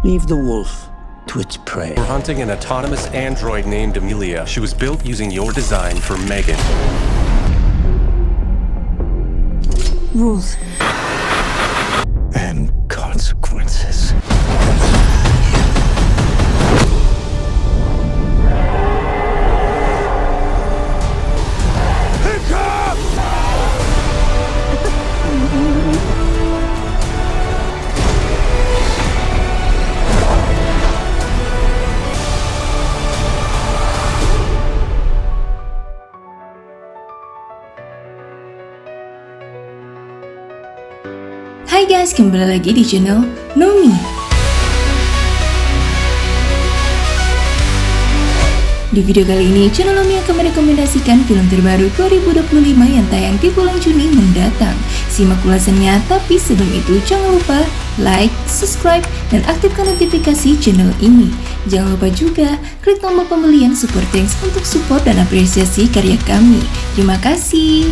Leave the wolf to its prey. We're hunting an autonomous android named Amelia. She was built using your design for Megan. Rules. And consequences. Hai guys, kembali lagi di channel Nomi. Di video kali ini, channel Nomi akan merekomendasikan film terbaru 2025 yang tayang di bulan Juni mendatang. Simak ulasannya, tapi sebelum itu jangan lupa like, subscribe, dan aktifkan notifikasi channel ini. Jangan lupa juga klik tombol pembelian super thanks untuk support dan apresiasi karya kami. Terima kasih.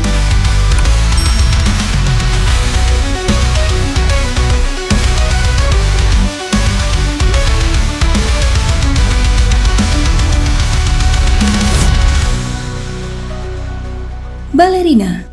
Ballerina.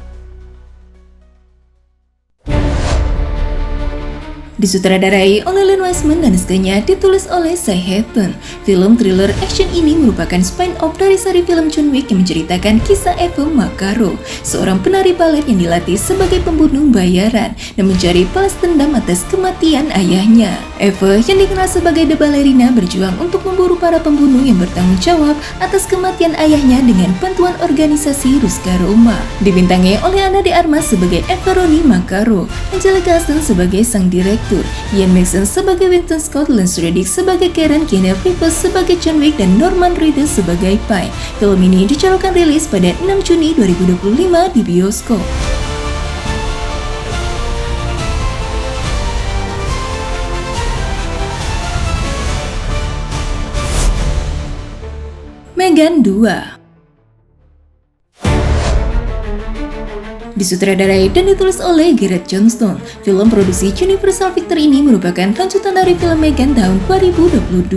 Disutradarai oleh Len Wiseman dan naskahnya ditulis oleh Cy Hatten. Film thriller action ini merupakan spin-off dari seri film John Wick yang menceritakan kisah Eva Macaro, seorang penari balet yang dilatih sebagai pembunuh bayaran dan mencari balas dendam atas kematian ayahnya. Eva, yang dikenal sebagai The Ballerina, berjuang untuk memburu para pembunuh yang bertanggung jawab atas kematian ayahnya dengan bantuan organisasi Ruska Roma. Dibintangi oleh Ana de Armas sebagai Eva Roni Macaro, Angelica Huston sebagai sang direktur, Ian Maxon sebagai Winston Scott, Lance Reddick sebagai Karen, Keanu Reeves sebagai John Wick, dan Norman Reedus sebagai Pi. Film ini dijadwalkan rilis pada 6 Juni 2025 di bioskop. Megan 2. Disutradarai dan ditulis oleh Gareth Johnston, film produksi Universal Pictures ini merupakan lanjutan dari film Megan tahun 2022.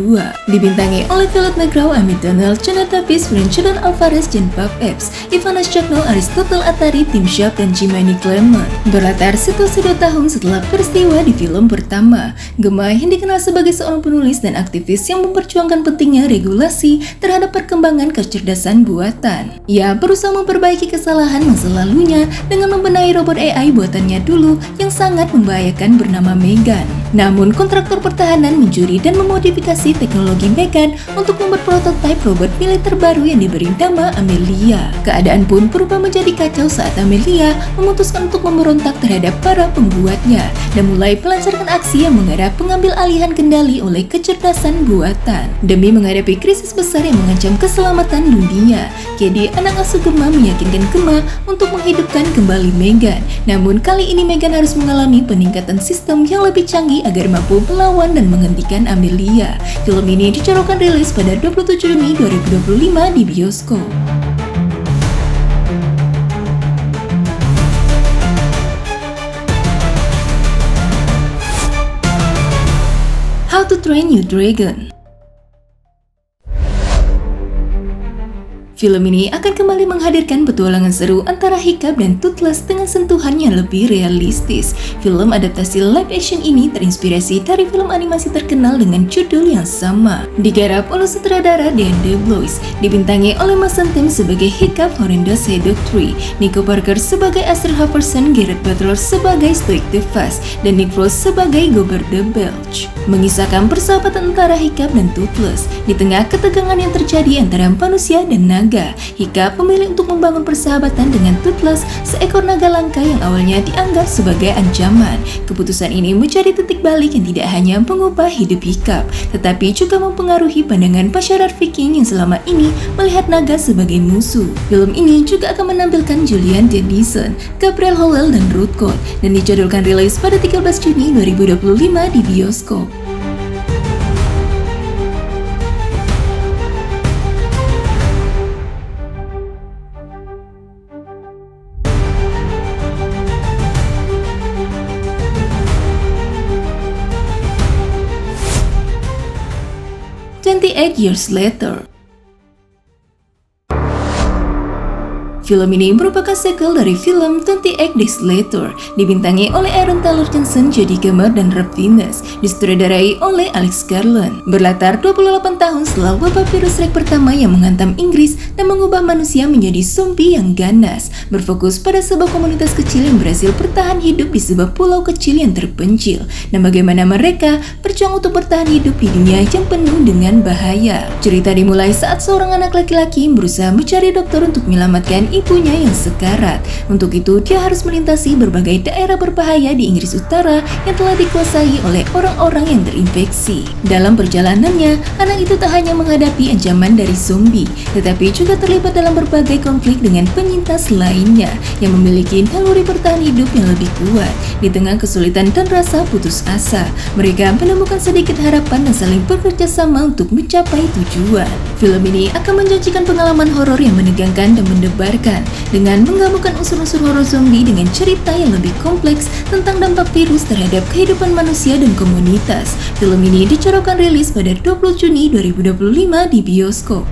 Dibintangi oleh Violet McGraw, Amit Donald, Jonah Davis, Jordan Alvarez, Jen Pop Epps, Ivana Chakno, Aristotle Atari, Tim Sharp, dan Jiminy Clement. Berlatar situasi 2 tahun setelah peristiwa di film pertama. Gemma, yang dikenal sebagai seorang penulis dan aktivis yang memperjuangkan pentingnya regulasi terhadap perkembangan kecerdasan buatan. Ia berusaha memperbaiki kesalahan masa lalunya dengan membenahi robot AI buatannya dulu yang sangat membahayakan bernama Megan. Namun kontraktor pertahanan mencuri dan memodifikasi teknologi Megan untuk membuat prototipe robot militer baru yang diberi nama Amelia. Keadaan pun berubah menjadi kacau saat Amelia memutuskan untuk memberontak terhadap para pembuatnya dan mulai melancarkan aksi yang mengarah pengambil alihan kendali oleh kecerdasan buatan. Demi menghadapi krisis besar yang mengancam keselamatan dunia, jadi anak asuh Gemma meyakinkan Gemma untuk menghidupkan kembali Megan. Namun kali ini Megan harus mengalami peningkatan sistem yang lebih canggih agar mampu melawan dan menghentikan Amelia. Film ini dijadwalkan rilis pada 27 Juni 2025 di bioskop. How to Train Your Dragon. Film ini akan kembali menghadirkan petualangan seru antara Hiccup dan Toothless dengan sentuhan yang lebih realistis. Film adaptasi live action ini terinspirasi dari film animasi terkenal dengan judul yang sama. Digarap oleh sutradara Dan DeBlois, dibintangi oleh Mason Thames sebagai Hiccup, Horrendous Hedgehog 3, Nico Parker sebagai Astrid Halvorsen, Garrett Butler sebagai Stoic the Fast, dan Nick Frost sebagai Gobert the Belch. Mengisahkan persahabatan antara Hiccup dan Toothless di tengah ketegangan yang terjadi antara manusia dan naga. Hiccup memilih untuk membangun persahabatan dengan Toothless, seekor naga langka yang awalnya dianggap sebagai ancaman. Keputusan ini menjadi titik balik yang tidak hanya mengubah hidup Hiccup, tetapi juga mempengaruhi pandangan masyarakat Viking yang selama ini melihat naga sebagai musuh. Film ini juga akan menampilkan Julian Dennison, Gabriel Howell, dan Ruth Colt, dan dijadwalkan rilis pada 13 Juni 2025 di bioskop. 28 Years Later. Film ini merupakan sequel dari film 28 Days Later, dibintangi oleh Aaron Taylor Johnson, Jodie Comer, dan Rob Venus, disutradarai oleh Alex Garland. Berlatar 28 tahun setelah wabah virus Rex pertama yang menghantam Inggris dan mengubah manusia menjadi zombie yang ganas, berfokus pada sebuah komunitas kecil yang berhasil bertahan hidup di sebuah pulau kecil yang terpencil, dan bagaimana mereka berjuang untuk bertahan hidup di dunia yang penuh dengan bahaya. Cerita dimulai saat seorang anak laki-laki berusaha mencari dokter untuk menyelamatkan ibunya yang sekarat. Untuk itu, dia harus melintasi berbagai daerah berbahaya di Inggris Utara yang telah dikuasai oleh orang-orang yang terinfeksi. Dalam perjalanannya, anak itu tak hanya menghadapi ancaman dari zombie, tetapi juga terlibat dalam berbagai konflik dengan penyintas lainnya yang memiliki naluri bertahan hidup yang lebih kuat. Di tengah kesulitan dan rasa putus asa, mereka menemukan sedikit harapan dan saling bekerja sama untuk mencapai tujuan. Film ini akan menjanjikan pengalaman horor yang menegangkan dan mendebarkan, dengan menggabungkan unsur-unsur horor zombie dengan cerita yang lebih kompleks tentang dampak virus terhadap kehidupan manusia dan komunitas. Film ini dicorongkan rilis pada 20 Juni 2025 di bioskop.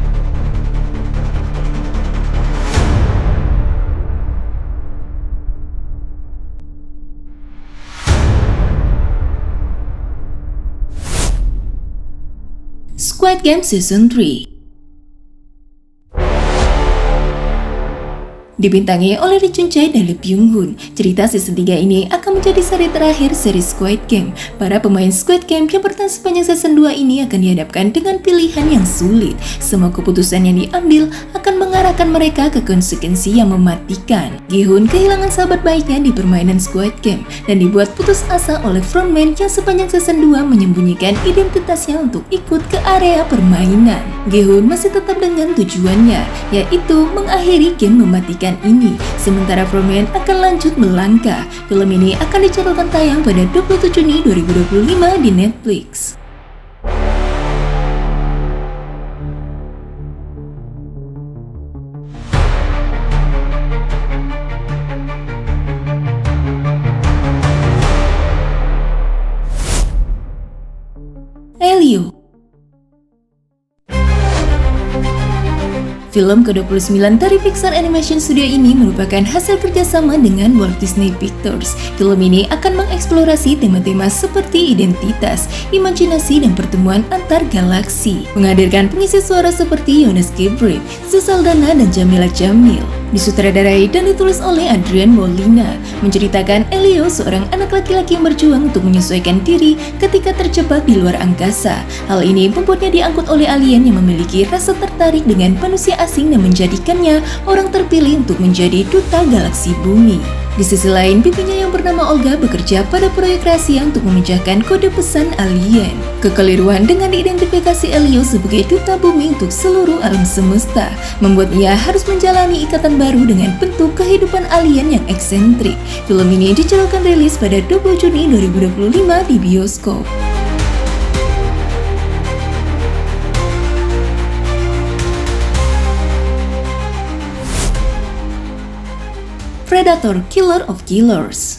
Squid Game Season 3 dibintangi oleh Lee Jun Jae dan Lee Byung Hun. Cerita season 3 ini akan menjadi seri terakhir seri Squid Game. Para pemain Squid Game yang bertahan sepanjang season 2 ini akan dihadapkan dengan pilihan yang sulit. Semua keputusan yang diambil akan mengarahkan mereka ke konsekuensi yang mematikan. Gi Hun kehilangan sahabat baiknya di permainan Squid Game dan dibuat putus asa oleh frontman yang sepanjang season 2 menyembunyikan identitasnya untuk ikut ke area permainan. Gi Hun masih tetap dengan tujuannya, yaitu mengakhiri game mematikan ini, sementara frontman akan lanjut melangkah. Film ini akan dijadwalkan tayang pada 27 Juni 2025 di Netflix. Elio. Film ke-29 dari Pixar Animation Studio ini merupakan hasil kerjasama dengan Walt Disney Pictures. Film ini akan mengeksplorasi tema-tema seperti identitas, imajinasi, dan pertemuan antar galaksi. Menghadirkan pengisi suara seperti Jonas Gabriel, Saldana, dan Jamila Jamil. Disutradarai dan ditulis oleh Adrian Molina, menceritakan Elio, seorang anak laki-laki yang berjuang untuk menyesuaikan diri ketika terjebak di luar angkasa. Hal ini membuatnya diangkut oleh alien yang memiliki rasa tertarik dengan manusia asing dan menjadikannya orang terpilih untuk menjadi duta galaksi bumi. Di sisi lain, bibinya yang bernama Olga bekerja pada proyek rahasia untuk memecahkan kode pesan alien. Kekeliruan dengan diidentifikasi Elio sebagai duta bumi untuk seluruh alam semesta membuat ia harus menjalani ikatan baru dengan bentuk kehidupan alien yang eksentrik. Film ini dijadwalkan rilis pada 20 Juni 2025 di bioskop. Predator: Killer of Killers.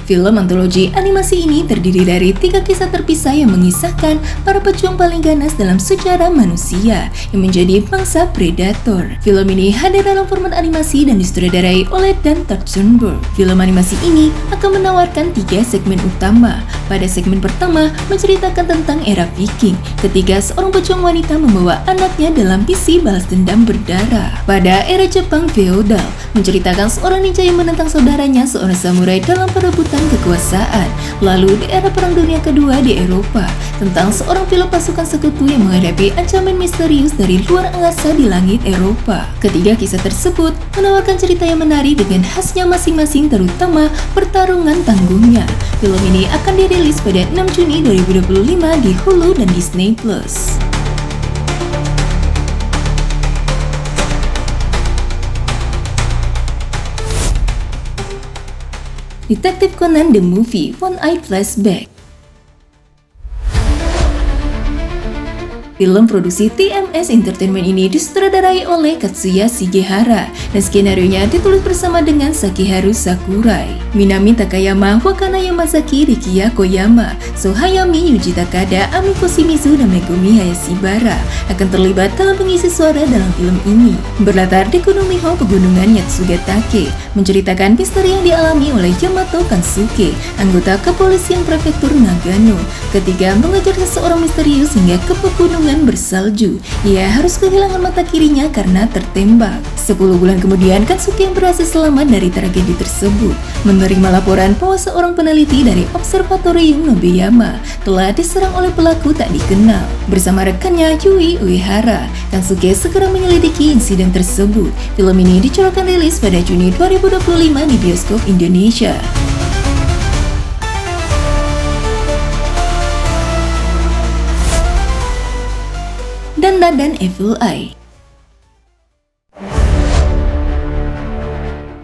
Film antologi animasi ini terdiri dari 3 kisah terpisah yang mengisahkan para pejuang paling ganas dalam sejarah manusia yang menjadi bangsa predator. Film ini hadir dalam format animasi dan disutradarai oleh Dan Trachtenberg. Film animasi ini akan menawarkan 3 segmen utama. Pada segmen pertama menceritakan tentang era Viking, ketika seorang pejuang wanita membawa anaknya dalam misi balas dendam berdarah. Pada era Jepang feodal, menceritakan seorang ninja yang menentang saudaranya, seorang samurai, dalam perebutan kekuasaan. Lalu di era Perang Dunia Kedua di Eropa, tentang seorang pilot pasukan sekutu yang menghadapi ancaman misterius dari luar angkasa di langit Eropa. Ketiga kisah tersebut menawarkan cerita yang menarik dengan khasnya masing-masing, terutama pertarungan tanggungnya. Film ini akan dirilis pada 6 Juni 2025 di Hulu dan Disney+. Detective Conan the Movie: One Eye Flashback. Film produksi TMS Entertainment ini disutradarai oleh Katsuya Shigehara dan skenarionya ditulis bersama dengan Sakiharu Sakurai, Minami Takayama, Wakana Yamazaki, Rikiya Koyama, So Hayami, Yuji Takada, Amiko Shimizu, dan Megumi Hayashibara akan terlibat dalam pengisi suara dalam film ini. Berlatar di Gunung Miho, pegunungan Yatsugatake, menceritakan misteri yang dialami oleh Yamato Kansuke, anggota kepolisian prefektur Nagano, ketika mengejar seseorang misterius hingga ke pegunungan bersalju. Ia harus kehilangan mata kirinya karena tertembak. 10 bulan kemudian, Kansuke yang berhasil selamat dari tragedi tersebut menerima laporan bahwa seorang peneliti dari Observatorium Nobeyama telah diserang oleh pelaku tak dikenal. Bersama rekannya Yui Uehara, Kansuke segera menyelidiki insiden tersebut. Film ini dicorakkan rilis pada Juni 2025 di bioskop Indonesia. Dan Evil Eye.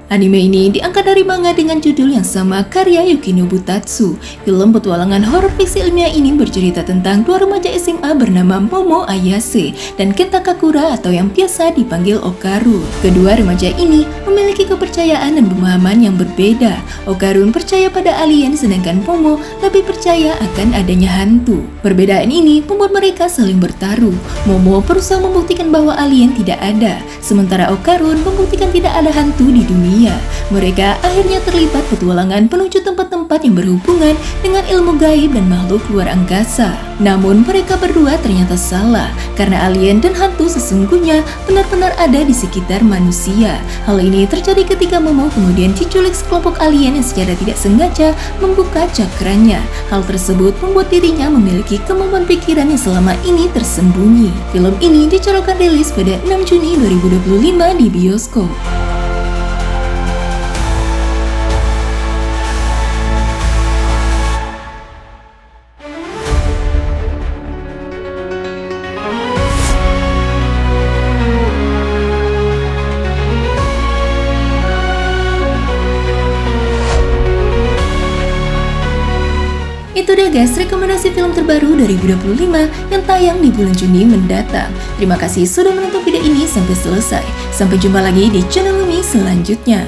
Anime ini diangkat dari manga dengan judul yang sama karya Yukinobu Tatsu. Film petualangan horor fiksi ilmiah ini bercerita tentang dua remaja SMA bernama Momo Ayase dan Kenta Kakura atau yang biasa dipanggil Okaru. Kedua remaja ini memiliki kepercayaan dan pemahaman yang berbeda. Okarun percaya pada alien sedangkan Momo lebih percaya akan adanya hantu. Perbedaan ini membuat mereka saling bertaruh. Momo berusaha membuktikan bahwa alien tidak ada, sementara Okarun membuktikan tidak ada hantu di dunia. Mereka akhirnya terlibat petualangan menuju tempat-tempat yang berhubungan dengan ilmu gaib dan makhluk luar angkasa. Namun mereka berdua ternyata salah, karena alien dan hantu sesungguhnya benar-benar ada di sekitar manusia. Hal ini terjadi ketika Momo kemudian diculik sekelompok alien yang secara tidak sengaja membuka cakranya. Hal tersebut membuat dirinya memiliki kemampuan pikiran yang selama ini tersembunyi. Film ini dicorakkan rilis pada 6 Juni 2025 di bioskop. Itu dia guys, rekomendasi film terbaru 2025 yang tayang di bulan Juni mendatang. Terima kasih sudah menonton video ini sampai selesai. Sampai jumpa lagi di channel Lumi selanjutnya.